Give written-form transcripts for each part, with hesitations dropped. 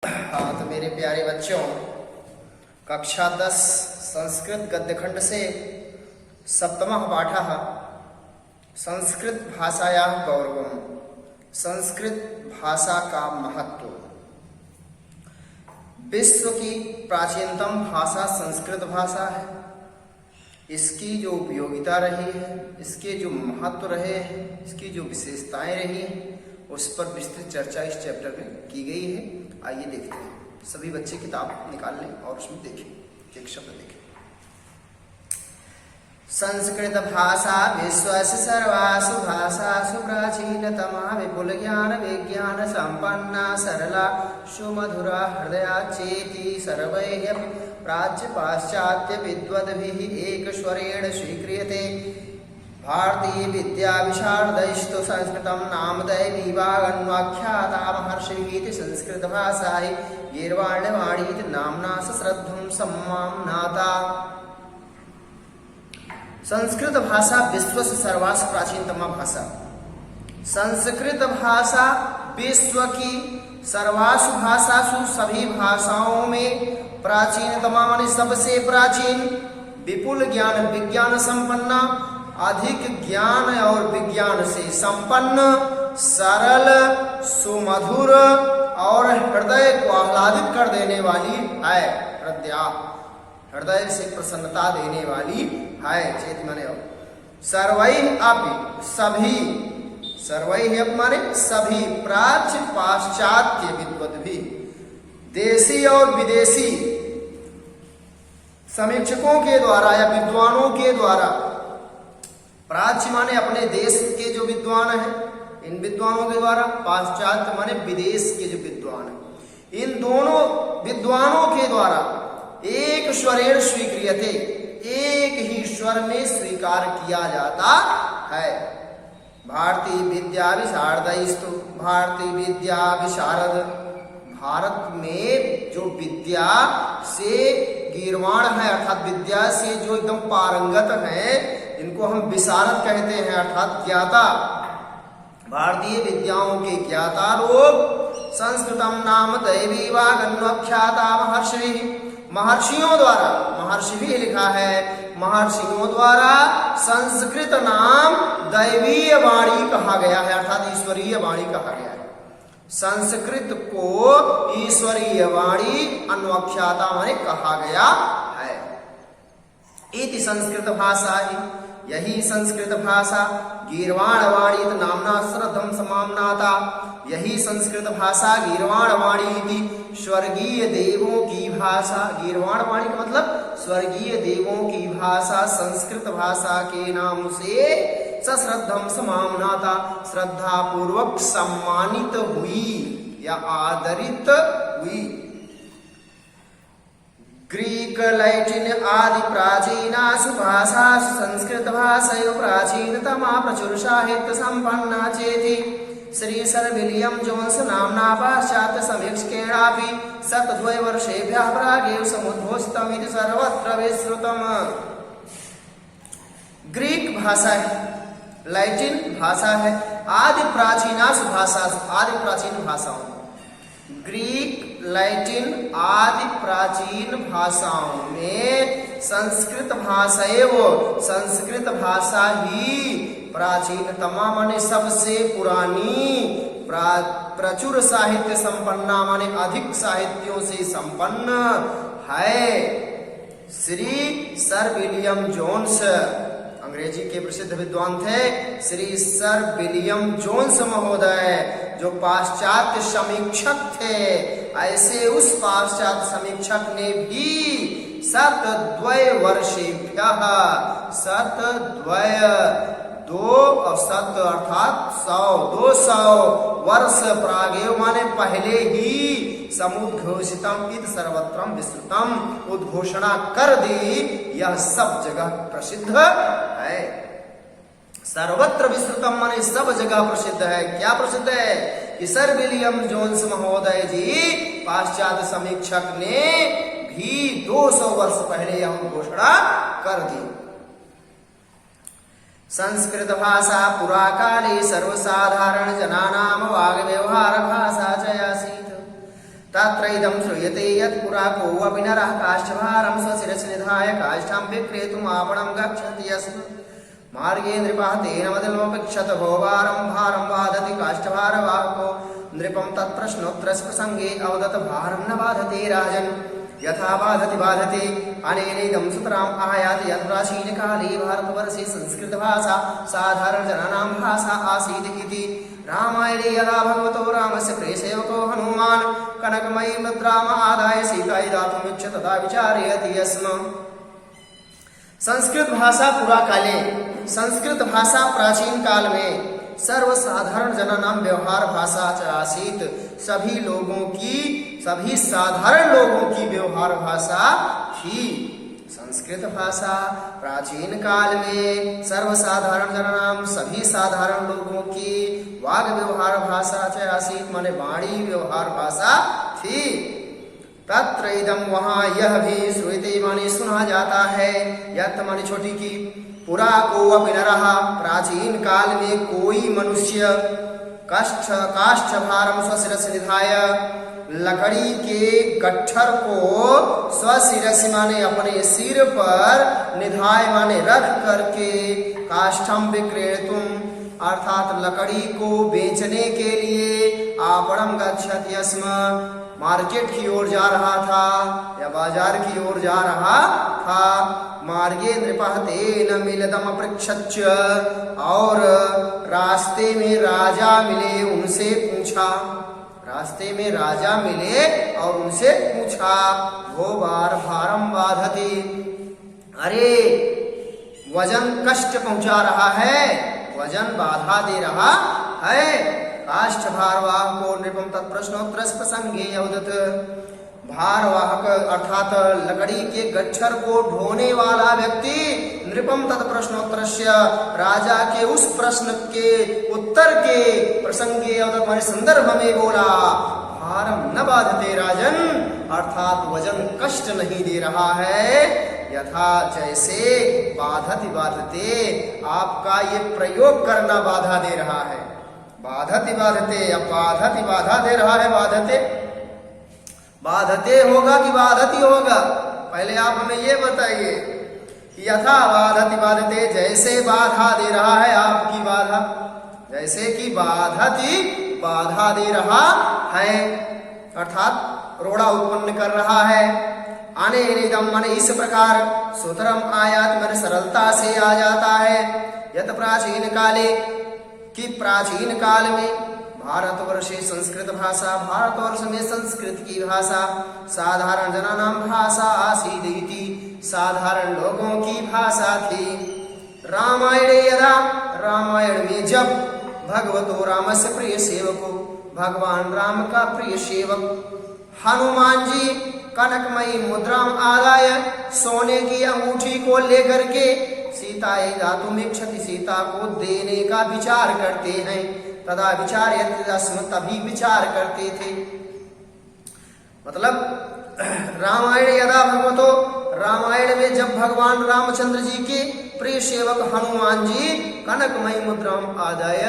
हाँ, तो मेरे प्यारे बच्चों, कक्षा 10 संस्कृत गद्यखंड से सप्तमः पाठः संस्कृत भाषायाः गौरवम्। संस्कृत भाषा का महत्व। विश्व की प्राचीनतम भाषा संस्कृत भाषा है। इसकी जो उपयोगिता रही है, इसके जो महत्व रहे हैं, इसकी जो विशेषताएं रही हैं, उस पर विस्तृत चर्चा इस चैप्टर में की गई है। आइए देखते हैं। सभी बच्चे किताब निकाल लें और उसमें देखें, एक शब्द देखें। संस्कृत भाषा विश्वस्य सर्वासु भाषासु प्राचीनतमा विपुल ज्ञान विज्ञान संपन्ना सरला सुमधुरा हृदया चेति सर्वैः प्राच्य पाश्चात्य विद्वद्भिः एकस्वरेण स्वीक्रियते। भारतीय विद्या विशारदैस्तु संस्कृतं नामधेय विभागन्वाख्याता महर्षिभिः संस्कृत भाषायै गीर्वाणवाणीति नाम्ना सश्रद्धं सम्माननाता। संस्कृत भाषा विश्व से सर्वासु प्राचीनतम भाषा। संस्कृत भाषा विश्व की सर्वासु भाषासु सभी भाषाओं में प्राचीनतमा माने सबसे प्राचीन, विपुल ज्ञान विज्ञान संपन्ना, अधिक ज्ञान और विज्ञान से संपन्न, सरल सुमधुर और हृदय को आह्लादित कर देने वाली है। हृदय से प्रसन्नता देने वाली है। चेत माने सर्वैः अपि सभी, सर्वैः अपि माने सभी, प्राच्य पाश्चात्य विद्वद्भिः देशी और विदेशी समीक्षकों के द्वारा या विद्वानों के द्वारा, प्राच्य माने अपने देश के जो विद्वान हैं, इन विद्वानों के द्वारा, पाश्चात्य माने विदेश के जो विद्वान हैं, इन दोनों विद्वानों के द्वारा एक स्वरेण स्वीक्रियते, एक ही स्वर में स्वीकार किया जाता है। भारतीय विद्या विशारदैस्तु, भारतीय विद्या विशारद, भारत में जो विद्या से गीर्वाण है अर्थात विद्या से जो एकदम पारंगत है, इनको हम विशारद कहते हैं अर्थात ज्ञाता। भारतीय विद्याओं के ज्ञाता लोग संस्कृतम नाम दैवी वागन्वाख्याता महर्षिभिः, महर्षियों द्वारा, महर्षि भी लिखा है, महर्षियों द्वारा संस्कृत नाम दैवीय वाणी कहा गया है अर्थात ईश्वरीय वाणी कहा गया है। संस्कृत को ईश्वरीय वाणी अन्वाख्याता माने कहा गया है। इति संस्कृत भाषा ही, यही संस्कृत भाषा गीर्वाण वाणी नामना श्रद्धम समामनाता। यही संस्कृत भाषा गीर्वाण वाणी स्वर्गीय देवों की भाषा, गीर्वाण वाणी का मतलब स्वर्गीय देवों की भाषा, संस्कृत भाषा के नाम से सश्रद्धम समामनाता, श्रद्धा पूर्वक सम्मानित हुई या आदरित हुई। ग्रीक लैटिन आदि प्राचीनासु भाषासु संस्कृत भाषयो प्राचीनतमा प्रचुर साहित्य संपन्ना चेति। श्री सर विलियम जोन्स नाम्ना पाश्चात्य समीक्षकेणापि 102 वर्षेभ्यः प्रागेव समुद्घोषितमिति सर्वत्र विश्रुतम्। ग्रीक भाषा है, लैटिन भाषा है, आदि प्राचीनासु भाषासु, आदि प्राचीन भाषाओं, ग्रीक लैटिन आदि प्राचीन भाषाओं में संस्कृत भाषा एवं संस्कृत भाषा ही प्राचीनतमा माने सबसे पुरानी, प्रचुर साहित्य संपन्ना माने अधिक साहित्यों से संपन्न है। श्री सर विलियम जोन्स, अंग्रेजी के प्रसिद्ध विद्वान थे श्री सर विलियम जोन्स महोदय, जो पाश्चात्य समीक्षक थे। ऐसे उस पाश्चात्य समीक्षक ने भी 102 वर्षेभ्यः, 102 दो और 100 अर्थात 200 वर्ष प्रागेव माने पहले ही समुद्घोषितम इति सर्वत्रम विस्तृतम, उद्घोषणा कर दी, यह सब जगह प्रसिद्ध है। सर्वत्र विस्तृतम माने सब जगह प्रसिद्ध है। क्या प्रसिद्ध है? कि सर विलियम जोन्स महोदय जी पाश्चात्य समीक्षक ने भी 200 वर्ष पहले यह घोषणा कर दी। संस्कृत भाषा पुराकाले सर्वसाधारण जनानां वाग्व्यवहार भाषा च आसीत्। तत्र श्रूयते यत् पुरा कोऽपि नरः काष्ठभारं स्वशिरसि निधाय काष्ठं विक्रेतुम् आपणं गच्छति स्म। मार्गे नृपः तेन मदिनमपेक्षत भोवारं भारं बाधति काष्ठभारवाहको। नृपं तत्प्रश्नोत्तरप्रसङ्गे अवदत् भारं न बाधते राजन् यथा बाधति बाधते अनेनेदं सुतराम् आयाति। यत् प्राचीनकाले भारतवर्षे संस्कृतभाषा साधारणजनानां भाषा आसीत् इति। रामायणे यदा भगवतो रामस्य प्रियसेवको हनुमान् कनकमयी मुद्राम् आदाय सीतायै दातुमिच्छति तदा विचारयति स्म। संस्कृत भाषा पुरा काले, संस्कृत भाषा प्राचीन काल में सर्वसाधारण जनानाम व्यवहार भाषा आसीत। सभी साधारण लोगों की व्यवहार भाषा थी। संस्कृत भाषा प्राचीन काल में सर्वसाधारण जनानाम सभी साधारण लोगों की वाग व्यवहार भाषा आसीत, माने वाणी व्यवहार भाषा थी। तत्र इदम वहाँ यह भी श्रूयते माने सुना जाता है। यत् माने छोटी की पुरा कोऽपि नरः प्राचीन काल में कोई मनुष्य काष्ठभारं स्वशिरसि निधाय लकड़ी के गट्ठर को स्वशिरसि माने अपने सिर पर निधाय माने रख करके काष्ठम विक्रेतुम अर्थात लकड़ी को बेचने के लिए आपणम गच्छति स्म मार्केट की ओर जा रहा था या बाजार की ओर जा रहा था। मार्गे नृपः तेन मिलितम् अपृच्छत् और रास्ते में राजा मिले उनसे पूछा। रास्ते में राजा मिले और उनसे पूछा वो भारम बाधते, अरे वजन कष्ट पहुंचा रहा है, वजन बाधा दे रहा है। काष्ठभारवाहक को नृपम तत्प्रश्नोत्तर प्रसंगे अवदत्। भारवाहक अर्थात लकड़ी के गट्ठर को ढोने वाला व्यक्ति नृपम तत्प्रश्नोत्तरस्य राजा के उस प्रश्न के उत्तर के प्रसंगे अवदत् माने संदर्भ में बोला भारम न बाधते राजन, अर्थात वजन कष्ट नहीं दे रहा है। यथा जैसे बाधति बाधते आपका ये प्रयोग करना बाधा दे रहा है। बाधति बाधते, अब बाधति बाधा दे रहा है। बाधते होगा कि बाधति होगा, पहले आप हमें ये बताइए। यथा बाधति बाधते, जैसे बाधा दे रहा है आपकी बाधा, जैसे कि बाधति बाधा दे रहा है अर्थात रोड़ा उत्पन्न कर रहा है। अनेनेदम माने इस प्रकार सुतरम आयात माने सरलता से आ जाता है। यत प्राचीन काले कि प्राचीन काल में भारतवर्षे संस्कृत भाषा, भारतवर्ष में संस्कृत की भाषा साधारण जनानां भाषा आसीदिति, साधारण लोगों की भाषा थी। रामायणे यदा, रामायण में जब भगवतो रामस्य प्रिय सेवको, भगवान राम का प्रिय सेवक हनुमान जी कनकमयी मुद्राम आदाय सोने की अंगूठी को लेकर के सीतायै दातुमिच्छति, सीता को देने का विचार करते हैं। तदा विचार्यते स्म, तभी विचार करते थे। मतलब रामायण यदा भगवतो, रामायण में जब भगवान रामचंद्र जी के प्रिय सेवक हनुमान जी कनकमयी मुद्राम आदाय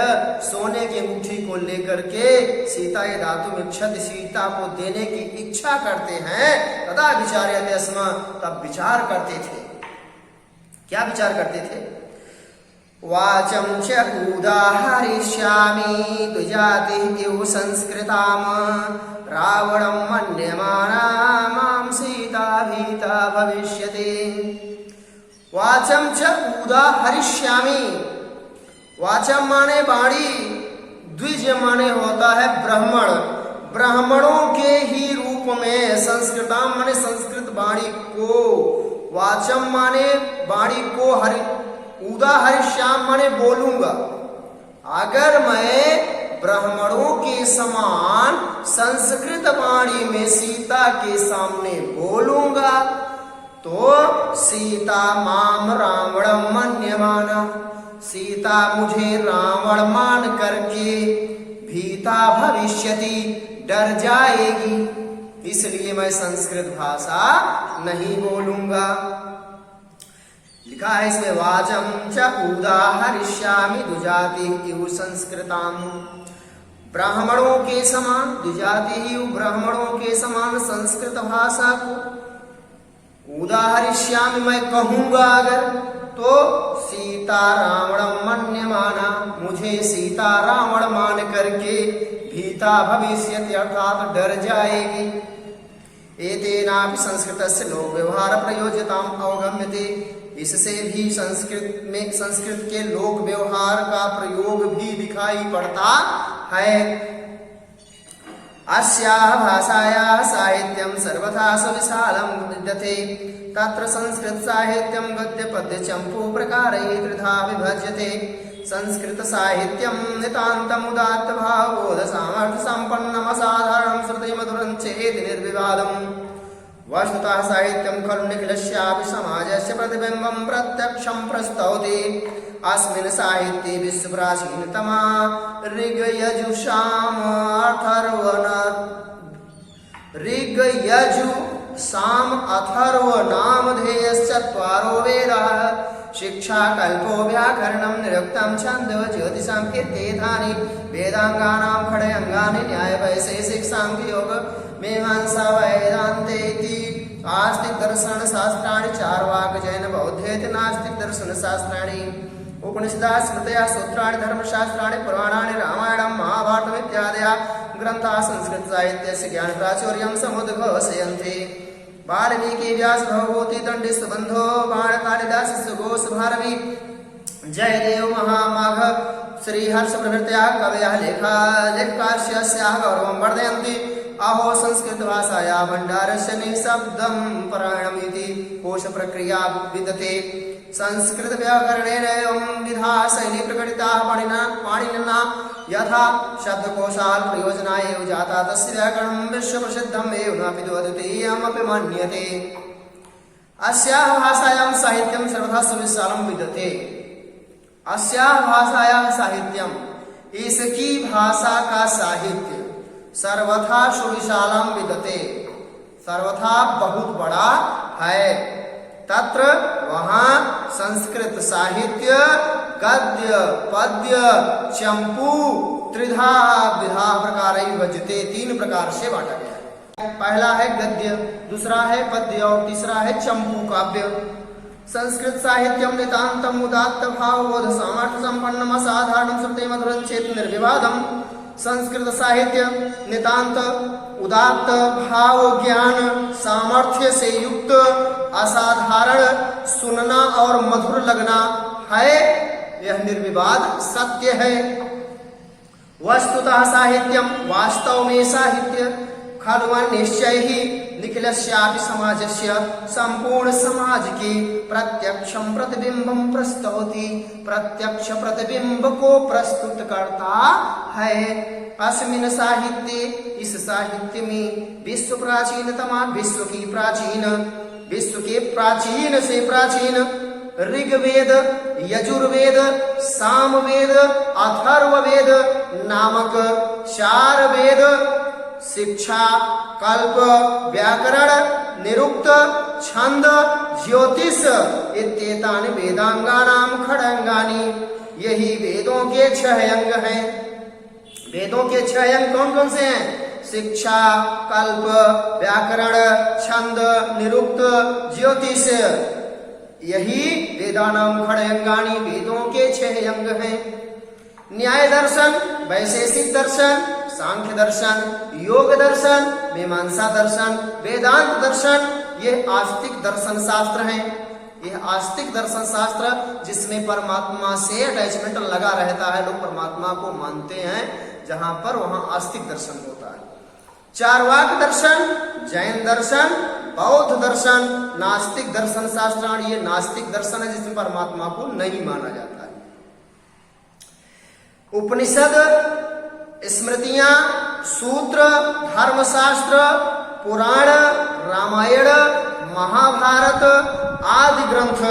सोने की अंगूठी को लेकर के सीतायै दातुमिच्छति, सीता को देने की इच्छा करते हैं। तदा विचार्यते स्म, तब विचार करते थे। क्या विचार करते थे? वाचं च उदाहरिष्यामि द्विजातिः इव संस्कृताम् रावणं मन्यमाना मां सीता भीता भविष्यति। वाचं च उदाहरिष्यामि, वाचं माने वाणी, द्विज माने होता है ब्राह्मण, ब्राह्मणों के ही रूप में संस्कृताम माने संस्कृत वाणी को, वाचम माने वाणी को, उदाहरिष्याम माने बोलूंगा। अगर मैं ब्राह्मणों के समान संस्कृत वाणी में सीता के सामने बोलूंगा तो सीता माम रावणम मन्यमाना, सीता मुझे रावण मान करके भीता भविष्यति, डर जाएगी, इसलिए मैं संस्कृत भाषा नहीं बोलूंगा। लिखा है इसमें वाचं च उदाहरिष्यामि द्विजातिः इव संस्कृताम्। ब्राह्मणों के समान, द्विजाति ही ब्राह्मणों के समान संस्कृत भाषा को उदाहरिष्यामि, मैं कहूंगा अगर, तो सीता रावणम मन्यमाना, मुझे सीता रावण मान करके भीता भविष्यति अर्थात डर जाएगी। एतेनापि संस्कृतस्य लोक व्यवहार प्रयोज्यताम अवगम्यते, इससे भी संस्कृत के लोक व्यवहार का प्रयोग भी दिखाई पड़ता है। अस्याः भाषायाः साहित्यं सर्वथा सुविशालं विद्यते, तत्र संस्कृत साहित्यं गद्य पद्य चंपू प्रकारैः त्रिधा विभज्यते। संस्कृत साहित्यं नितान्तं उदात्त भावबोध सामर्थ्य संपन्नम् असाधारणं श्रुति मधुरं चेति निर्विवादम्। वस्तुतः साहित्यं खलु निखिलस्यापि समाजस्य प्रतिबिम्बं प्रत्यक्षं प्रस्तौति। अस्मिन् साहित्ये विश्वप्राचीनतमा ऋग्यजुषाम अथर्व नामधेयश्चत्वारो वेदाः, शिक्षा कल्पो व्याकरणं निरुक्तं छन्दो ज्योतिषां कीर्तिधानि, वेदांगानां खडयंगानि न्याय वैशेषिक सांख्य योग मीमांसा वेदान्ते इति। आस्तिक दर्शन शास्त्राणि चार्वाक जैन बौद्धेति नास्तिक दर्शन शास्त्राणि। उपनिषदा स्मृतयः सूत्राणि धर्मशास्त्राणि पुराणानि रामायणं महाभारतम् इत्यादयः ग्रन्थाः संस्कृत साहित्यस्य ज्ञान प्राचुर्यं समुद्घोषयन्ति। वाल्मीकि व्यास भवभूति दण्डी सुबन्धो बाण कालिदास सुघोष भारवी जयदेव महामाघ श्रीहर्ष प्रभृतयः कवयः लेखकास्याः गौरवं वर्धयन्ति। अहो संस्कृत भाषाया भण्डारस्य निःशब्दं परायणमिति कोश प्रक्रिया विद्यते। संस्कृत व्याकरणेन एवं विधा शैली प्रकटिता पाणिनिना यथा शब्दकोशात् प्रयोजनाय एव जाता, तस्य व्याकरणं विश्वप्रसिद्धम् एव नापि द्वितीयमपि मन्यते। अस्याः भाषायां साहित्यं सर्वथा सुविशालं विद्यते। अस्याः भाषायाः साहित्यं, इसकी भाषा का साहित्य सर्वथा सुविशालम विद्यते, सर्वथा बहुत बड़ा है। तत्र वहाँ संस्कृत साहित्य गद्य पद्य चंपू त्रिधा विधा प्रकार विभज्यते, 3 प्रकार से बांटा गया है। पहला है गद्य, दूसरा है पद्य और तीसरा है चंपू काव्य। संस्कृत साहित्यम नितांतम उदात्त भावबोध सामर्थ्य संपन्नम असाधारणं श्रुति मधुरं चेति निर्विवादम। संस्कृत साहित्य नितांत उदात्त भाव ज्ञान सामर्थ्य से युक्त असाधारण सुनना और मधुर लगना है, यह निर्विवाद सत्य है। वस्तुतः साहित्यम, वास्तव में साहित्य खलु निश्चय ही निखिलस्यापि समाजस्य, संपूर्ण समाज के प्रत्यक्षं प्रतिबिंबं प्रस्तौति, प्रत्यक्ष प्रतिबिंब को प्रस्तुत करता है। अस्मिन् साहित्ये, इस साहित्य में विश्व प्राचीनतमा, विश्व के प्राचीन से प्राचीन ऋग्वेद, यजुर्वेद, सामवेद, अथर्ववेद नामक 4 वेद, शिक्षा, कल्प, व्याकरण, निरुक्त, छंद, ज्योतिष इत्येतानि वेदांगानां खडंगानि, यही वेदों के 6 अंग हैं। वेदों के 6 अंग कौन कौन से हैं? शिक्षा, कल्प, व्याकरण, छंद, निरुक्त, ज्योतिष, यही वेदानां खडंगानि, वेदों के 6 अंग हैं। न्याय दर्शन, वैशेषिक दर्शन, सांख्य दर्शन, योग दर्शन, मीमांसा दर्शन, वेदांत दर्शन, ये आस्तिक दर्शन शास्त्र हैं। यह आस्तिक दर्शन शास्त्र जिसमें परमात्मा से अटैचमेंट लगा रहता है, लोग परमात्मा को मानते हैं जहां पर वहां आस्तिक दर्शन होता है। चार्वाक दर्शन, जैन दर्शन, बौद्ध दर्शन, नास्तिक दर्शन शास्त्र, ये नास्तिक दर्शन है जिसमें परमात्मा को नहीं माना जाता है। उपनिषद, स्मृतियां, सूत्र, धर्मशास्त्र, पुराण, रामायण, महाभारत आदि ग्रंथ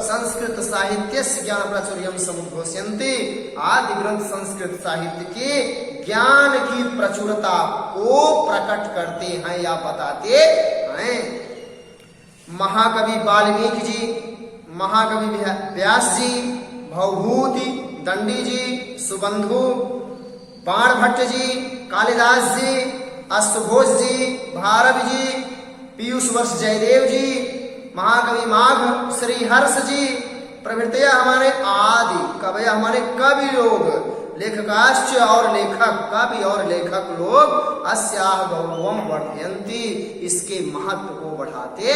संस्कृत साहित्य ज्ञान प्राचुर्यम समुद्घोषयन्ति। आदि ग्रंथ संस्कृत साहित्य के ज्ञान की प्रचुरता को प्रकट करते हैं या बताते हैं। महाकवि वाल्मीकि जी, महाकवि व्यास जी, भवभूति, दंडी जी, सुबंधु, बाण भट्ट जी, कालिदास जी, अश्वघोष जी, भारवी जी, पीयूष वर्ष जयदेव जी, महाकवि माघ श्री हर्ष जी प्रभृति हमारे आदि कवि, हमारे कवि लोग, लेखकाश्च और लेखक, कवि और लेखक लोग अस्याह गौरवम वर्धयन्ति, इसके महत्व को बढ़ाते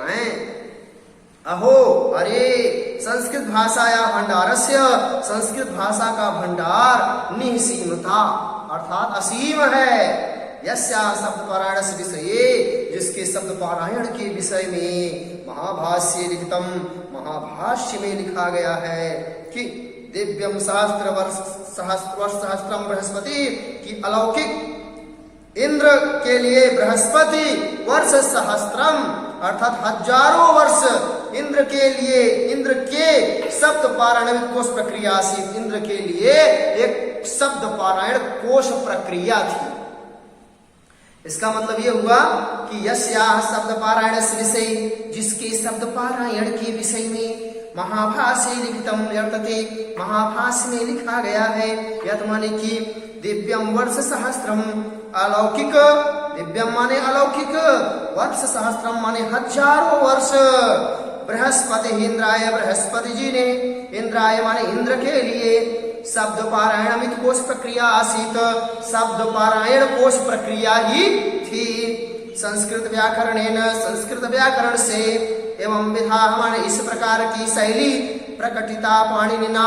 हैं। अहो अरे संस्कृत भाषाया भंडारस्य, संस्कृत भाषा का भंडार निःसीमता अर्थात असीम है। यस्या शब्द पारायण विषये, जिसके शब्द पारायण के विषय में महाभाष्य लिखितम, महाभाष्य में लिखा गया है कि दिव्यम सहस्त्रम बृहस्पति, की अलौकिक इंद्र के लिए बृहस्पति वर्ष सहस्त्रम अर्थात हजारों वर्ष इंद्र के लिए, इंद्र के शब्द पारायण कोश प्रक्रिया से, इंद्र के लिए एक शब्द पारायण कोश प्रक्रिया थी। इसका मतलब ये हुआ कि यस्याह शब्द पारायण विषय, जिसके शब्द पारायण के विषय में महाभाष्य लिखितम वर्तते, महाभाष्य में लिखा गया है। यत माने कि दिव्यम वर्ष सहस्त्रम, अलौकिक, दिव्यम माने अलौकिक, वर्ष सहस्त्रम माने हजारों वर्ष, बृहस्पति इंद्राय, बृहस्पति जी ने, इंद्राय माने इंद्र के लिए शब्द पारायण कोश प्रक्रिया आसीत, शब्द पारायण कोश प्रक्रिया ही थी। संस्कृत व्याकरणेन, संस्कृत व्याकरण से, एवं विधा हमारे इस प्रकार की शैली प्रकटिता पाणिनिना,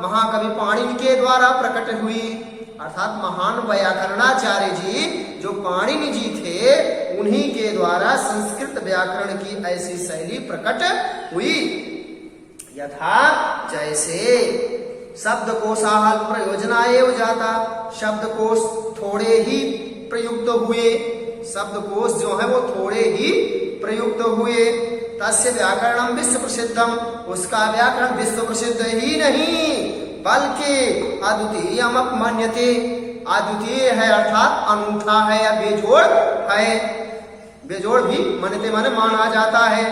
महाकवि पाणिनि के द्वारा प्रकट हुई, अर्थात महान व्याकरणाचार्य जी जो पाणिनि जी थे, उन्हीं के द्वारा संस्कृत व्याकरण की ऐसी शैली प्रकट हुई। यथा जैसे शब्दकोशाः प्रयोजनाय जाता, शब्दकोश थोड़े ही प्रयुक्त हुए, शब्दकोश जो है वो थोड़े ही प्रयुक्त हुए। तस्य व्याकरणम विश्व प्रसिद्धम, उसका व्याकरण विश्व प्रसिद्ध ही नहीं बल्कि अद्वितीयम मन्यते, अद्वितीय है अर्थात अनूठा है या बेजोड़ है, बेजोड़ भी मन्यते माने माना जाता है।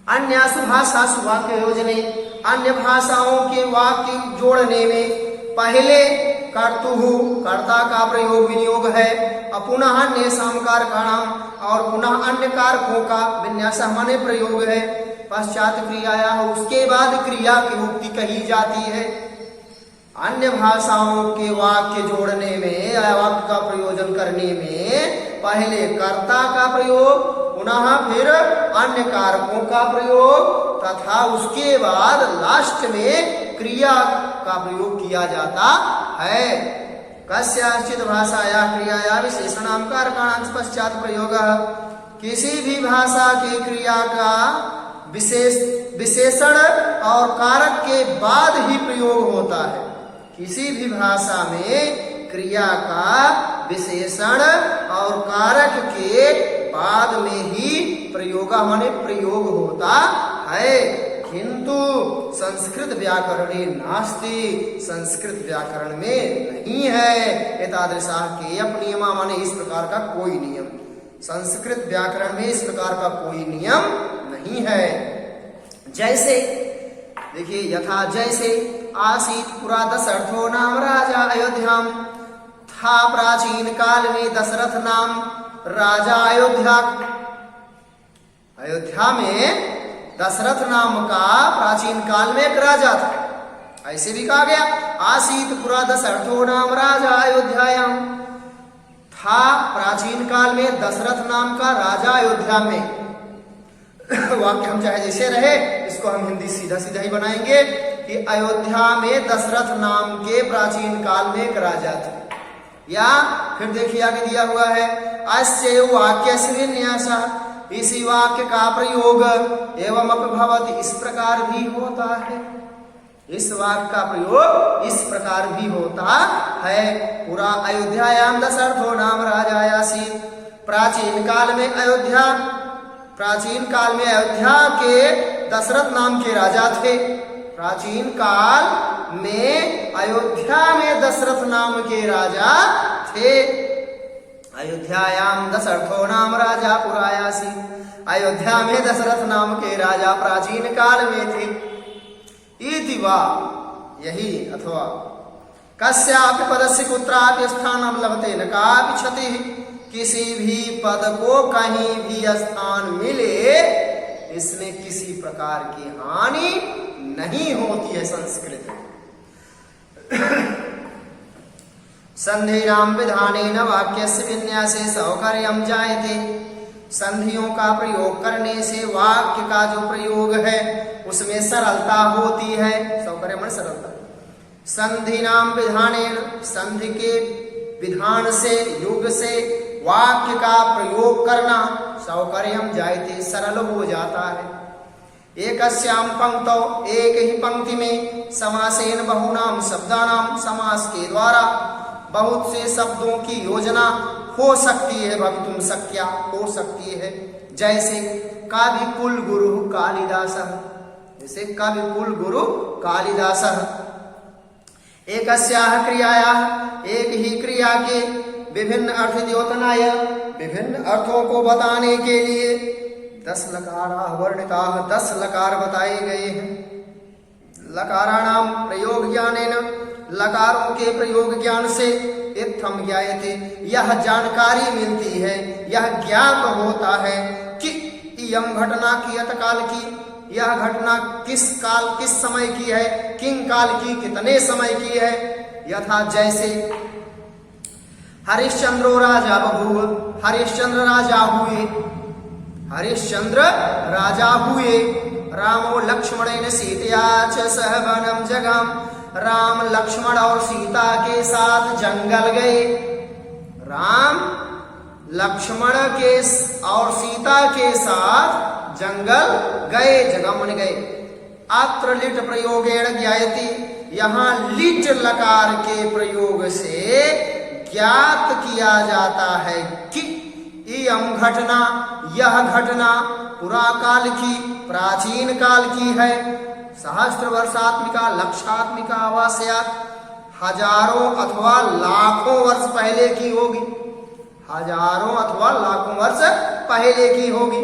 अन्यासु भाषासु वाक्य योजने, अन्य भाषाओं के वाक्य जोड़ने में पहले कर्तुहु, कर्ता का प्रयोग विनियोग है, पुनः अन्य कारकाणाम, और पुनः अन्य कारकों का विन्यास माने प्रयोग है। पश्चात क्रियाया, उसके बाद क्रिया की उक्ति कही जाती है। अन्य भाषाओं के वाक्य जोड़ने में, वाक्य का प्रयोजन करने में पहले कर्ता का प्रयोग, पुनः फिर अन्य कारकों का प्रयोग, तथा उसके बाद लास्ट में क्रिया का प्रयोग किया जाता है। कस्याचित भाषाया क्रियाया विशेषणाम कारकाणां पश्चात प्रयोग, किसी भी भाषा की क्रिया का विशेषण और कारक के बाद ही प्रयोग होता है। किसी भी भाषा में क्रिया का विशेषण और कारक के बाद में ही प्रयोग माने प्रयोग होता है, किंतु संस्कृत व्याकरणे नास्ति, संस्कृत व्याकरण में नहीं है। एतादृशा के नियमा माने इस प्रकार का कोई नियम, संस्कृत व्याकरण में इस प्रकार का कोई नियम नहीं है। जैसे देखिए, यथा जैसे आसीत पुरा दशरथो नाम राजा अयोध्याम, था प्राचीन काल में दशरथ नाम राजा अयोध्या, अयोध्या में दशरथ नाम का प्राचीन काल में एक राजा था। ऐसे भी कहा गया आसीत पुरा दशरथो नाम राजा अयोध्यायाम, था प्राचीन काल में दशरथ नाम का राजा अयोध्या में। वाक्य हम चाहे जैसे रहे, इसको हम हिंदी सीधा सीधा ही बनाएंगे कि अयोध्या में दशरथ नाम के प्राचीन काल में एक राजा थे। या फिर देखिए आगे दिया हुआ है अस्य वाक्यस्य विन्यासः, इसी वाक्य का प्रयोग एवं अपभवति, इस प्रकार भी होता है। इस वाक्य का प्रयोग इस प्रकार भी होता है। पूरा अयोध्यायाम दशरथो नाम राजा आसीत्, प्राचीन काल में अयोध्या, प्राचीन काल में अयोध्या के दशरथ नाम के राजा थे। प्राचीन काल में अयोध्या में दशरथ नाम के राजा थे। अयोध्यायाम दशरथो नाम राजा पुरायासी, अयोध्या में दशरथ नाम के राजा प्राचीन काल में थे। इति वा, यही अथवा कस्यापि पदस्य कुत्रापि स्थानं लभते न कापि क्षतिः, किसी भी पद को कहीं भी स्थान मिले इसमें किसी प्रकार की हानि नहीं होती है संस्कृत में। संधिनाम विधानेन वाक्यस्य विन्यासे सौकर्यं जायते, संधियों का प्रयोग करने से वाक्य का जो प्रयोग है उसमें सरलता होती है। सौकर्य मन सरलता। संधि नाम विधानेन, संधि के विधान से युग से वाक्य का प्रयोग करना सौकर्यम जायते, सरल हो जाता है। एकस्याम पंक्तौ, एक ही पंक्ति में समासेन बहुनाम शब्दानाम, समास के द्वारा बहुत से शब्दों की योजना हो सकती है, भवितुम शक्या हो सकती है। जैसे कवि कुल गुरु कालिदास, जैसे कवि कुल गुरु कालिदास। एकस्याः क्रियायाः, एक ही क्रिया के विभिन्न अर्थ द्योतनाय, विभिन्न अर्थों को बताने के लिए 10 लकाराः वर्णिताः, 10 लकार बताए गए हैं। लकाराणाम प्रयोग ज्ञानेन, लकारों के प्रयोग ज्ञान से इत्थम ज्ञायते, यह जानकारी मिलती है, यह ज्ञात होता है कि इयं घटना कियत काल की, यह घटना किस काल किस समय की है, किं काल की कितने समय की है। यथा जैसे हरिश्चंद्रो राजा बभूव, हरिश्चंद्र राजा हुए, हरिश्चंद्र राजा हुए। रामो लक्ष्मणेन सीतया च सह वनं जगाम, राम लक्ष्मण और सीता के साथ जंगल गए। राम लक्ष्मण के और सीता के साथ जंगल गए, जगह मन गए। अत्र लिट प्रयोगेण ज्ञायति, यहाँ लिट लकार के प्रयोग से ज्ञात किया जाता है कि इयं घटना, यह घटना पुरा काल की, प्राचीन काल की है। सहस्त्र वर्षात्मिका लक्षात्मिका आवास्यात्, हजारों अथवा लाखों वर्ष पहले की होगी, हजारों अथवा लाखों वर्ष पहले की होगी।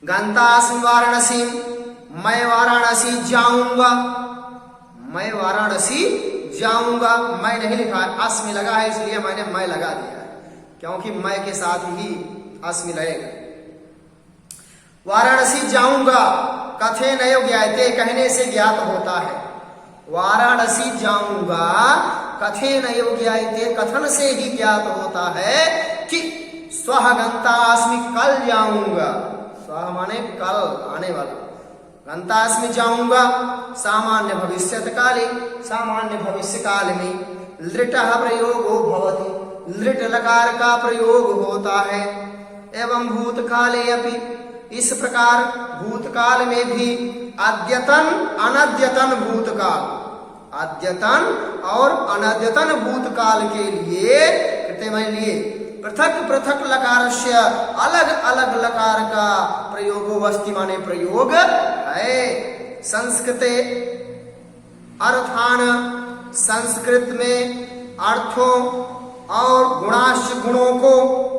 गंतास्मि वाराणसी, मैं वाराणसी जाऊंगा, मैं वाराणसी जाऊंगा। मैं नहीं लिखा है, अस्मि लगा है इसलिए मैंने मैं लगा दिया है, क्योंकि मैं के साथ ही अस्मि लगेगा। वाराणसी जाऊंगा, कथे नयो ज्ञायते, कहने से ज्ञात होता है। वाराणसी जाऊंगा, कथे नयो ज्ञायते, कथन से ही ज्ञात होता है कि स्वः गंतास्मि, कल जाऊंगा। स्वः माने कल, आने वाला। गंतास्मि जाऊंगा, सामान्य भविष्यत काले, सामान्य भविष्य काल में। लृटः प्रयोगो भवति, लृट लकार का प्रयोग होता है। एवं भूतकाले अपि, इस प्रकार भूतकाल में भी अद्यतन अनद्यतन भूतकाल, अद्यतन और अनद्यतन भूतकाल के लिए कृत्य लिए पृथक पृथक लकारस्य, अलग अलग लकार का प्रयोग वस्ति माने प्रयोग है। संस्कृते अर्थान, संस्कृत में अर्थों और गुणांश गुणों को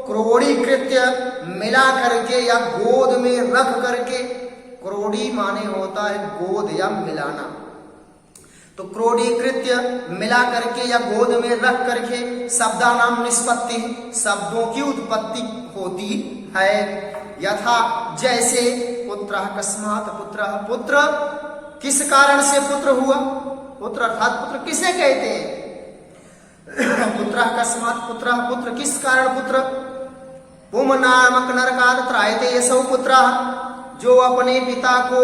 क्रोडीकृत्य मिला करके या गोद में रख करके, क्रोडी माने होता है गोद या मिलाना, तो क्रोडीकृत्य मिला करके या गोद में रख करके शब्दानाम निष्पत्ति, शब्दों की उत्पत्ति होती है। यथा जैसे पुत्रः कस्मात् पुत्रः, पुत्र किस कारण से पुत्र हुआ, पुत्र अर्थात पुत्र किसे कहते हैं। पुत्रः कस्मात् पुत्रः, पुत्र किस कारण पुत्र। पुम नामक नरकात् त्रायते यसौ पुत्रः, जो अपने पिता को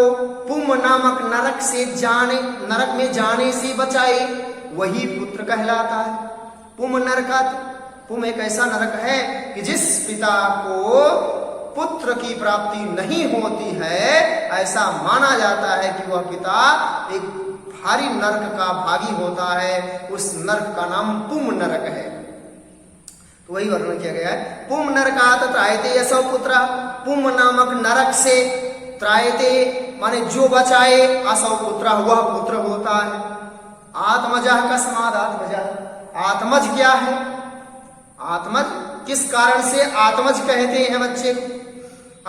पुम नामक नरक से जाने, नरक में जाने से बचाए, वही पुत्र कहलाता है। पुम नरकात्, पुम एक ऐसा नरक है कि जिस पिता को पुत्र की प्राप्ति नहीं होती है, ऐसा माना जाता है कि वह पिता एक भारी नरक का भागी होता है। उस नरक का नाम पुम नरक है। तो वही वर्णन किया गया है। पुम नरकात् त्रायते यसौ पुत्र, पुम नामक नरक से त्रायते माने जो बचाए, असौ पुत्र वह पुत्र होता है। आत्मजः कस्मात् आत्मजः, आत्मज क्या है, आत्मज किस कारण से आत्मज कहते हैं बच्चे को।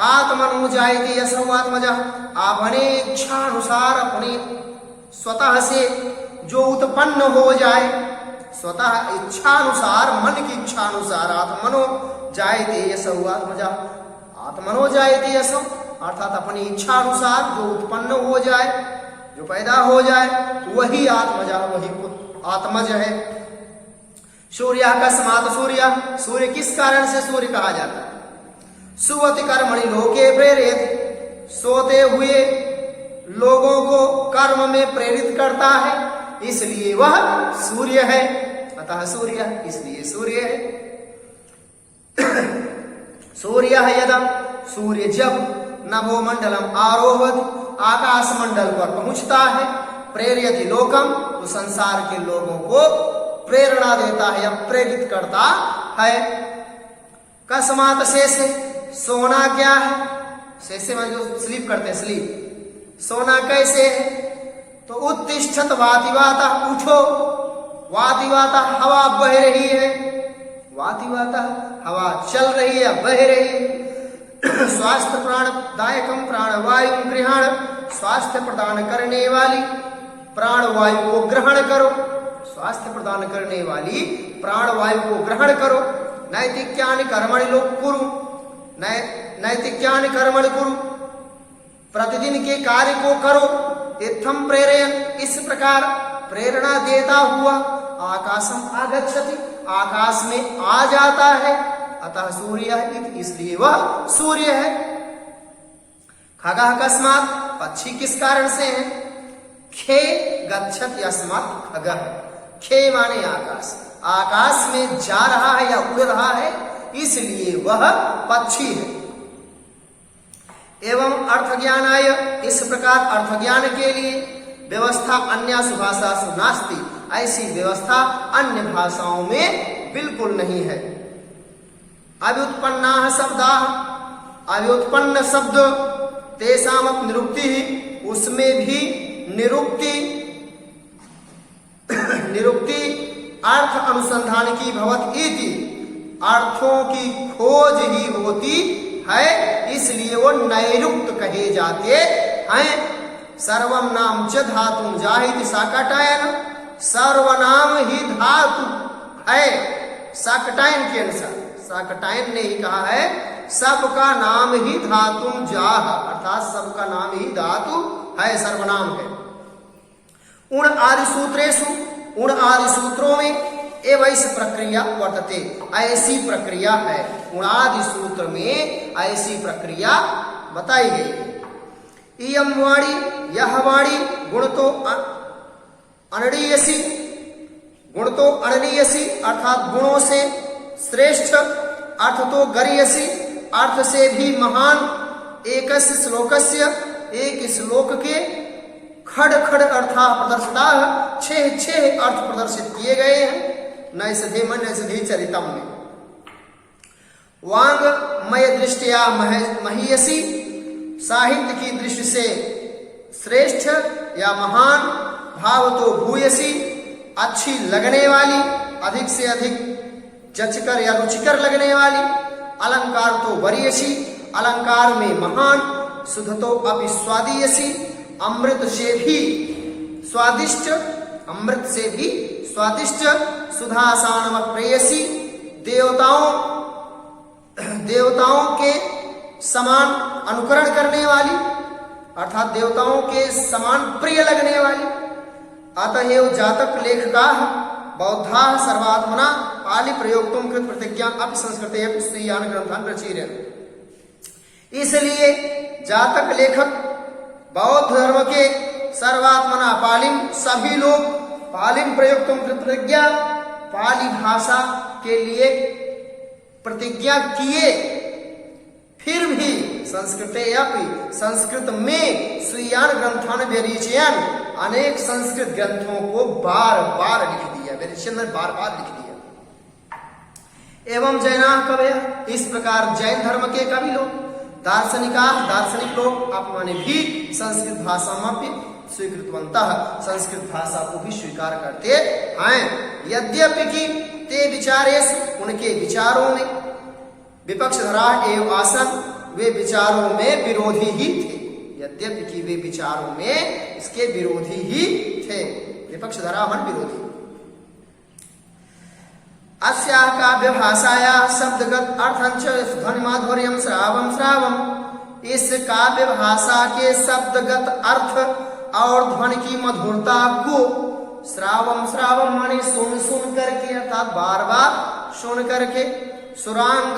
आत्मनु जायते यसौ आत्मजः, अपने इच्छा अनुसार अपने स्वतः से जो उत्पन्न हो जाए स्वतः इच्छानुसार, मन की इच्छानुसार, आत्मनो जायते यसौ आत्मजा, आत्मनो जायते यसौ, अर्थात अपनी इच्छा अनुसार जो उत्पन्न हो जाए, जो पैदा हो जाए, वही आत्मजा, वही आत्मज है। सूर्य अकस्मात सूर्य, सूर्य किस कारण से सूर्य कहा जाता है? सुवति कर्मणि लोके प्रेरित, सोते हुए लोगों को कर्म में प्रेरित करता है, इसलिए वह सूर्य है। अतः सूर्य, इसलिए सूर्य है। सूर्य है यदा, सूर्य जब नभो मंडलम आरोहत, आकाश मंडल पर पहुंचता है, प्रेरयति लोकम, तो संसार के लोगों को प्रेरणा देता है या प्रेरित करता है। कस्मात शेषे, सोना क्या है? शेषे में जो स्लीप करते हैं, स्लीप, सोना कैसे है? तो उत्तिष्ठत वातिवाता, उठो, वातिवाता हवा बह रही है, वातिवाता हवा चल रही है, बह रही है। स्वास्थ्य प्राणदायकम प्राणवायु गृहण, स्वास्थ्य प्रदान करने वाली प्राणवायु को ग्रहण करो, स्वास्थ्य प्रदान करने वाली प्राणवायु को ग्रहण करो। नैतिक्यानि कर्मणि लोक कुरु, नैतिक्यानि कर्मणि कुरु, प्रतिदिन के कार्य को करो। इत्थम प्रेरयन, इस प्रकार प्रेरणा देता हुआ आकाशम आगच्छति, आकाश में आ जाता है। अतः सूर्य, इसलिए वह सूर्य है। खगः कस्मात्, पक्षी किस कारण से है? खे गच्छति अस्मात् खगः, खे माने आकाश, आकाश में जा रहा है या उड़ रहा है, इसलिए वह पक्षी है। एवं अर्थ ज्ञानाय, इस प्रकार अर्थ ज्ञान के लिए व्यवस्था अन्यासु भाषासु नास्ति, ऐसी व्यवस्था अन्य भाषाओं में बिल्कुल नहीं है। अव्युत्पन्ना शब्दा, अव्युत्पन्न शब्द, तेषामत निरुक्ति, उसमें भी निरुक्ति, निरुक्ति अर्थ अनुसंधान की भवत इति, अर्थों की खोज ही होती है, इसलिए वो नैरुक्त कहे जाते हैं। सर्वम नाम च धातु जाहिति साकटायन, सर्वनाम ही धातु है साकटायन के अनुसार, साकटायन ने ही कहा है सबका नाम ही धातु जाह, अर्थात सबका नाम ही धातु है, सर्वनाम है। उण आदि सूत्रेषु, उण आदि सूत्रों में एवैस प्रक्रिया वर्तते, ऐसी प्रक्रिया है। उणादि सूत्र में ऐसी प्रक्रिया बताई गई। इयम वाणी, यह वाणी गुण तो अनडीयसी, गुण तो अनडीयसी अर्थात गुणों से श्रेष्ठ, अर्थ तो गरीयसी अर्थ से भी महान, एकस्य श्लोकस्य, एक श्लोक के खड़ खड़ अर्था प्रदर्शिता, छह छह अर्थ प्रदर्शित किए गए हैं। नैषधि मन नैषधि चरितम में वांगमय दृष्टिया महीयसी, साहित्य की दृष्टि से श्रेष्ठ या महान, भाव तो भूयसी अच्छी लगने वाली, अधिक से अधिक जचकर या रुचिकर लगने वाली, अलंकार तो वरीयसी अलंकार में महान, शुद्ध तो अपि स्वादीयसी अमृत से भी स्वादिष्ट, अमृत से भी स्वादिष्ट, सुधासानम प्रेयसी देवताओं के समान अनुकरण करने वाली, अर्थात देवताओं के समान प्रिय लगने वाली। अतएव जातक लेखका बौद्धा सर्वात्मना पाली प्रयोक्तुम कृत प्रतिज्ञा अपि संस्कृते स्त्रीयान ग्रंथान प्रचीर। इसलिए जातक लेखक बौद्ध धर्म के सर्वात्मना पालिम, सभी लोग पालिम प्रयोक्तुम कृत प्रतिज्ञा, पाली भाषा के लिए प्रतिज्ञा किए, फिर भी संस्कृते अपि संस्कृत में स्वीयान ग्रंथान व्यरिचयन, अनेक संस्कृत ग्रंथों को बार बार लिख दिया, व्यरिचयन में बार बार लिख दिया। एवं जैना कवय, इस प्रकार जैन धर्म के कवि लोग, दार्शनिक लोग अपने भी संस्कृत भाषा में स्वीकृतवन्तः, संस्कृत भाषा को भी स्वीकार करते हैं। यद्यपि कि ते विचारेश, उनके विचारों में विपक्षधरा एवं आसन, वे विचारों में विरोधी ही थे। यद्यपि कि वे विचारों में इसके विरोधी ही थे। विपक्ष धरावन विरोधी। अस्याः काव्य भाषायाः शब्दगत अर्थंच ध्वनि माधुर्यम श्रावम श्रावम। इस काव्य भाषा के शब्दगत अर्थ और ध्वनि की मधुरता को श्रावम श्रावम माने सुन सुन करके अर्थात बार बार सुन करके, सुरांग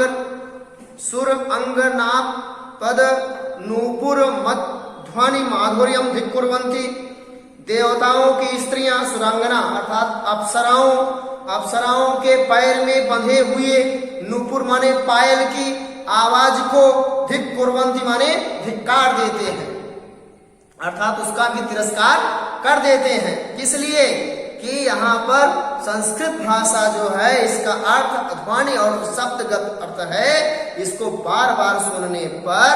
सुर अंग नाप पद नूपुर मत ध्वनि माधुर्यम धिक्कुर्वन्ति। देवताओं की स्त्रियां सुरांगना अर्थात अप्सराओं के पैर में बंधे हुए नूपुर माने पायल की आवाज को धिक्कुर्वन्ति माने धिक्कार देते हैं, अर्थात उसका भी तिरस्कार कर देते हैं। किस लिए कि यहाँ पर संस्कृत भाषा जो है इसका अर्थ ध्वनि और शब्दगत अर्थ है, इसको बार बार सुनने पर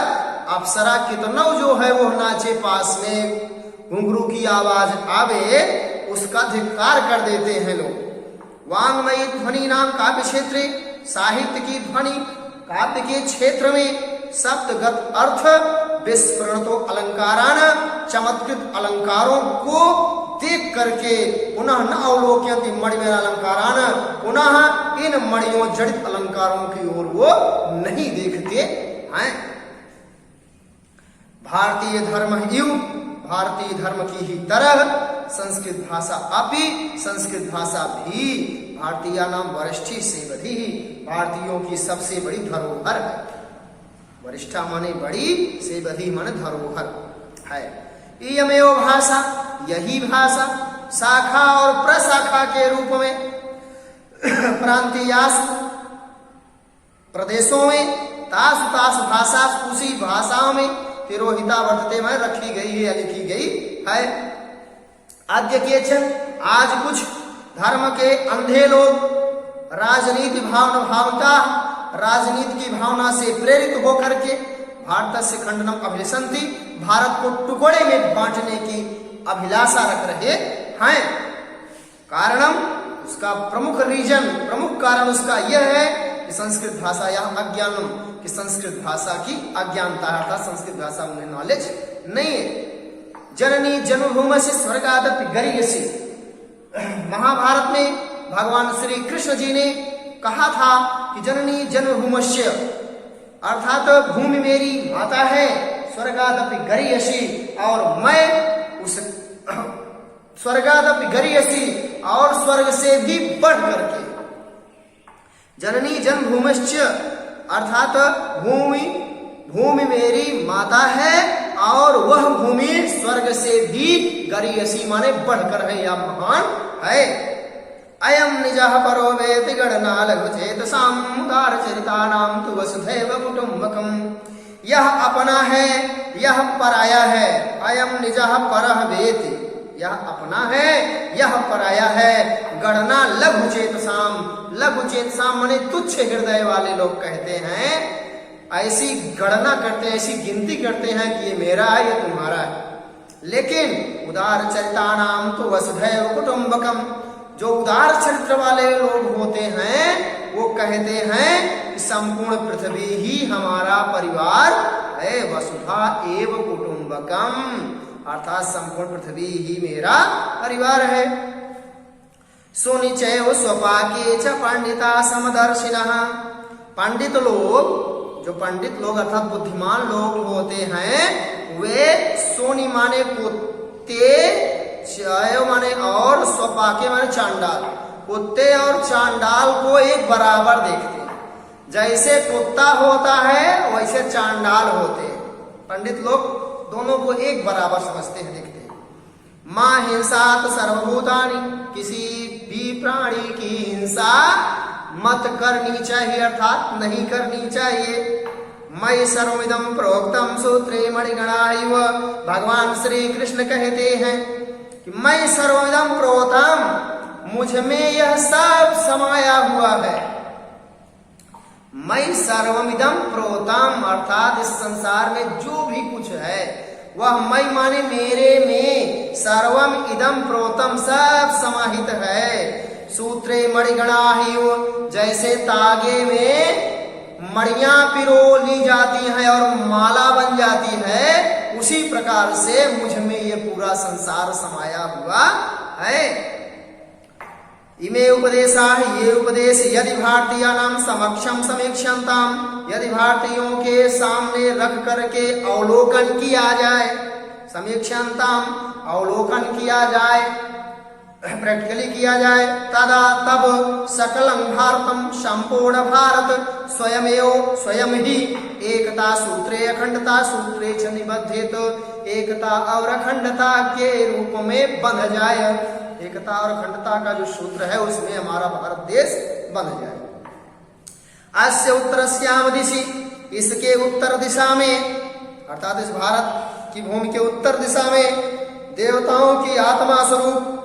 अप्सरा कितना जो है वो नाचे, पास में घुंघरू की आवाज आवे, उसका धिक्कार कर देते हैं लोग। वांग्मयी ध्वनि नाम काव्य क्षेत्र, साहित्य की ध्वनि काव्य के क्षेत्र में शब्दगत अर्थ विस्फुरणतो अलंकारान, चमत्कृत अलंकारों को देख करके पुनः न अवलोक्यन्ति मणिमय अलंकारान, पुनः इन मणियों जड़ित अलंकारों की ओर वो नहीं देखते हैं। भारतीय धर्म इव, भारतीय धर्म की ही तरह संस्कृत भाषा अपि, संस्कृत भाषा भी भारतीय नाम वरिष्ठी सेवधि, भारतीयों की सबसे बड़ी धरोहर है। वरिष्ठा माने बड़ी, सेवधि माने धरोहर है। इयमेव भाषा, यही भाषा शाखा और प्रशाखा के रूप में प्रांतीयास प्रदेशों में तासु तासु भाषा, उसी भाषाओं में तिरोहिता वर्तते में रखी गई है या लिखी गई है। आद्य केचन, आज कुछ धर्म के अंधे लोग राजनीति भावना राजनीति की भावना से प्रेरित होकर के भारत से खंडनम अभिलषन्ति, भारत को टुकड़े में बांटने की अभिलाषा रख रहे हैं। कारणम, उसका प्रमुख कारण उसका यह है कि संस्कृत भाषा या अज्ञानम, कि संस्कृत भाषा की अज्ञानता अर्थात संस्कृत भाषा उन्हें नॉलेज नहीं है। जननी जन्मभूमि से स्वर्गादपि गरीयसी, महाभारत में भगवान श्री कृष्ण जी ने कहा था कि जननी जन्मभूमस्य अर्थात भूमि मेरी माता है, स्वर्गादपि गरीयसी, और मैं उस स्वर्गादपि गरीयसी और स्वर्ग से भी बढ़ करके, जननी जन्मभूमश्च अर्थात भूमि मेरी माता है और वह भूमि स्वर्ग से भी गरीयसी माने बढ़कर है या महान है। अयम निजः परो वेति गणना लघु चेतसाम उदार चरितानाम तु वसुधैव कुटुम्बकम। यह अपना है, यह पराया है। अयम निजः परः वेति, यह अपना है, यह पराया है। गणना लघु चेतसाम, लघु चेतसाम माने तुच्छ हृदय वाले लोग कहते हैं, ऐसी गणना करते हैं, ऐसी गिनती करते हैं कि ये मेरा है, ये तुम्हारा है। लेकिन उदार चरितानाम तो वसुधैव कुटुम्बकम, जो उदार चरित्र वाले लोग होते हैं वो कहते हैं कि संपूर्ण पृथ्वी ही हमारा परिवार है। वसुधा एव कुटुम्बकम अर्थात संपूर्ण पृथ्वी ही मेरा परिवार है। सुनिचैव स्वपाके च पंडिता समदर्शिनः, पंडित लोग, जो पंडित लोग अर्थात बुद्धिमान लोग होते हैं, वे सोनी माने कुत्ते, चय माने और स्वपाके माने चांडाल, कुत्ते और चांडाल को एक बराबर देखते हैं। जैसे कुत्ता होता है वैसे चांडाल होते हैं। पंडित लोग दोनों को एक बराबर समझते हैं, देखते हैं। मां हिंसात सर्वभूतानि, किसी भी प्राणी की हिंसा मत करनी चाहिए अर्थात नहीं करनी चाहिए। मयि सर्वमिदं प्रोक्तम सूत्रे मणिगणा इव, भगवान श्री कृष्ण कहते हैं कि मैं सर्वमिदं प्रोक्तम, मुझ में यह सब समाया हुआ है। मैं सर्वमिदं प्रोक्तम अर्थात इस संसार में जो भी कुछ है वह मैं माने मेरे में, सर्वम इदं प्रोक्तम सब समाहित है। सूत्रे मणिगणा ही, जैसे तागे में मणियां पिरो ली जाती हैं और माला बन जाती है, उसी प्रकार से मुझ में ये पूरा संसार समाया हुआ है। इमे उपदेशाः ये उपदेश यदि भारतीयानां समक्षम समीक्षन्ताम, यदि भारतीयों के सामने रख करके अवलोकन किया जाए, समीक्षन्ताम अवलोकन किया जाए, प्रैक्टिकली किया जाए, तदा तब सकलं भारतम संपूर्ण भारत स्वयं ही एकता सूत्रे अखंडता सूत्रे च निबध्येत, एकता और अखंडता के रूप में बंध जाए। एकता और अखंडता का जो सूत्र है उसमें हमारा भारत देश बंध जाए। अस्य उत्तरस्याम दिशि, इसके उत्तर दिशा में, अर्थात इस भारत की भूमि के उत्तर दिशा में देवताओं की आत्मा स्वरूप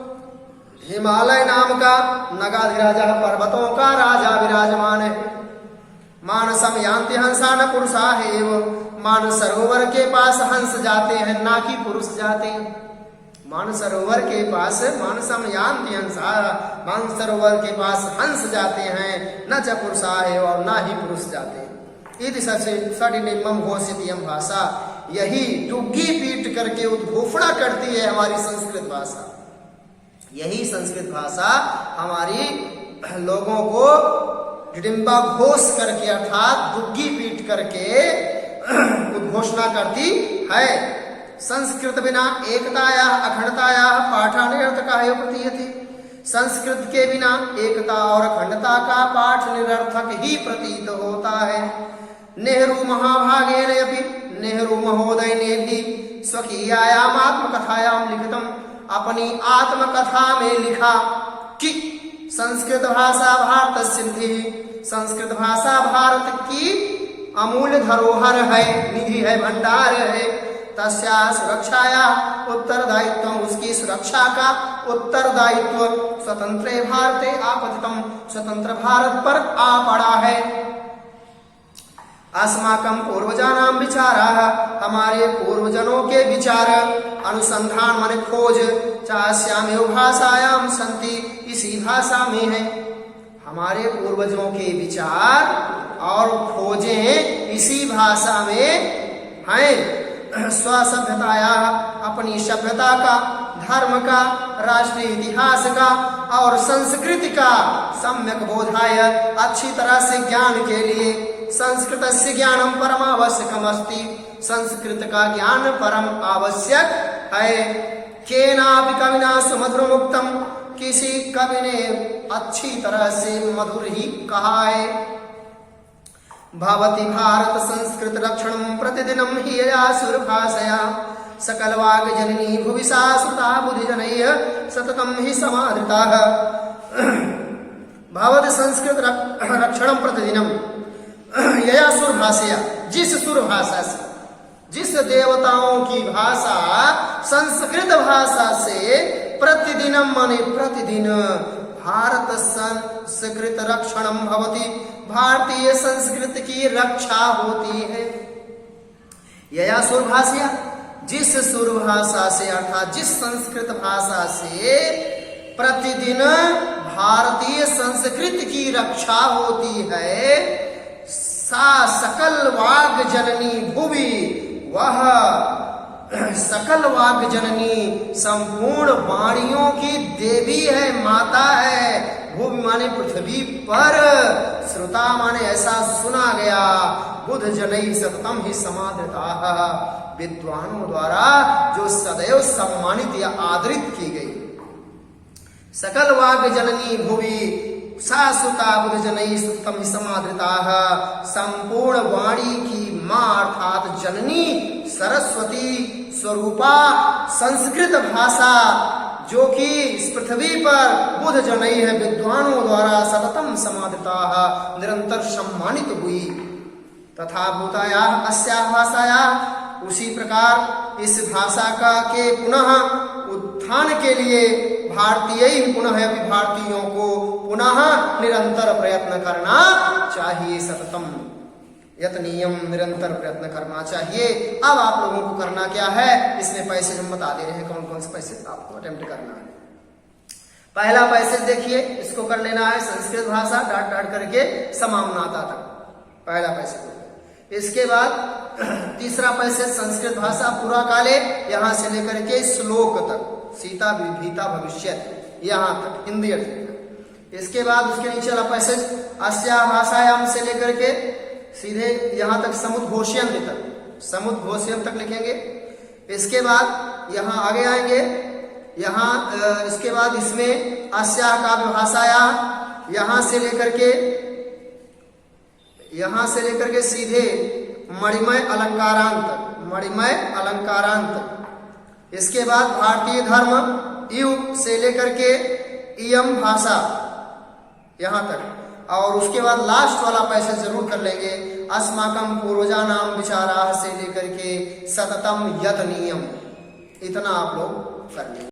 हिमालय नाम का नगाधिराज पर्वतों का राजा विराजमान है। मानसम यान्ति हंसा न पुरुषा है, मानस सरोवर के पास हंस जाते हैं, ना कि पुरुष जाते हैं। मानस सरोवर के पास मानसम यान्ति हंसा, मानस सरोवर के पास हंस जाते हैं, न च पुरुषा है और ना ही पुरुष जाते हैं। इति सडिनिम्बम घोषितयम भाषा, यही डुग्गी पीट करके उद्घोषणा करती है हमारी संस्कृत भाषा। यही संस्कृत भाषा हमारी लोगों को डिडिम्बा घोष करके अर्थात दुग्गी पीट करके उद्घोषणा करती है। संस्कृत बिना एकताया अखंडताया पाठा निरर्थका एव प्रतीयते, संस्कृत के बिना एकता और अखंडता का पाठ निरर्थक ही प्रतीत होता है। नेहरू महाभागेन अपि, नेहरू महोदय ने भी स्वकीयायाम आत्मकथायाम लिखितम, अपनी आत्मकथा में लिखा कि संस्कृत भाषा भारत सिद्धि, संस्कृत भाषा भारत की अमूल्य धरोहर है, निधि है, भंडार है। तस्या सुरक्षाया उत्तरदायित्व, उसकी सुरक्षा का उत्तरदायित्व स्वतंत्र भारते आपतितम, स्वतंत्र भारत पर आ पड़ा है। अस्माकं पूर्वजानां विचाराः, हमारे पूर्वजनों के विचार, अनुसंधान माने खोज, चास्यामेव भाषायां सन्ति, इसी भाषा में है। हमारे पूर्वजों के विचार और खोजें इसी भाषा में हैं। स्वसभ्यताया, अपनी सभ्यता का, धर्म का, राष्ट्रीय इतिहास का और संस्कृति का सम्यक बोधाय, अच्छी तरह से ज्ञान के लिए। संस्कृतस्य ज्ञानम परम आवश्यकम अस्ति, संस्कृत का ज्ञान परम आवश्यक है। केनापि कविना सुमधुर मुक्तम, किसी कवि ने अच्छी तरह से मधुर ही कहा है। भवति भारत संस्कृत रक्षणं प्रतिदिनं हि ययासुर भाषया, सकल वाग जननी भुवि सा श्रुता बुद्धिजनैः सततं हि समादृताः। भवति संस्कृत रक्षणं प्रतिदिनं यया सुर भाषया, जिस सुर भाषा से, जिस देवताओं की भाषा संस्कृत भाषा से प्रतिदिनम माने प्रतिदिन भारत संस्कृत रक्षणम भवति, भारतीय संस्कृत की रक्षा होती है। यया सुर भाषया, जिस सुर भाषा से अर्थात जिस संस्कृत भाषा से प्रतिदिन भारतीय संस्कृत की रक्षा होती है। सा सकल वाग जननी भुवि, वह सकल वाग जननी संपूर्ण वाणियों की देवी है, माता है। भूमि माने पृथ्वी पर, श्रुता माने ऐसा सुना गया, बुध जनई सततम ही समाधृता, विद्वानों द्वारा जो सदैव सम्मानित या आदरित की गई। सकल वाग जननी भुवि सासुता बुध जनई सततम ही समाधृता, संपूर्ण वाणी की माँ अर्थात जननी सरस्वती स्वरूपा संस्कृत भाषा जो कि इस पृथ्वी पर बुध जनई है, विद्वानों द्वारा सततम समाधृता, निरंतर सम्मानित हुई। तथा भूताया अस्या भाषाया, उसी प्रकार इस भाषा का के पुनः उत्थान के लिए भारतीय ही पुनः अभी भारतीयों को पुनः निरंतर प्रयत्न करना चाहिए। सततम यत्नीयम, निरंतर प्रयत्न करना चाहिए। अब आप लोगों को करना क्या है, इसमें पैसे हम बता दे रहे हैं कौन कौन से पैसे आपको अटेम्प्ट करना है। पहला पैसेज देखिए, इसको कर लेना है संस्कृत भाषा डाट डाट करके समाम्नाता तक, पहला पैसेज। इसके बाद तीसरा पैसेज संस्कृत भाषा पूरा काले, यहां से लेकर के श्लोक तक, सीता विभीता भविष्यति, यहाँ तक हिंदी अर्थ लिखना। इसके बाद उसके नीचे वाला पैसेज अस्या भाषायाम से लेकर के सीधे यहाँ तक समुद्घोषयम तक, समुद्घोषयम तक लिखेंगे। इसके बाद यहाँ आगे आएंगे, यहाँ इसके बाद इसमें अस्या काव्य भाषाया यहाँ से लेकर के सीधे मणिमय अलंकारांत तक, मणिमय अलंकारांत तक। इसके बाद भारतीय धर्म इव से लेकर के इयम भाषा यहाँ तक। और उसके बाद लास्ट वाला पैसेज जरूर कर लेंगे, अस्माकं पूर्वजानाम विचाराः से लेकर के सततम यतनीयम, इतना आप लोग कर लेंगे।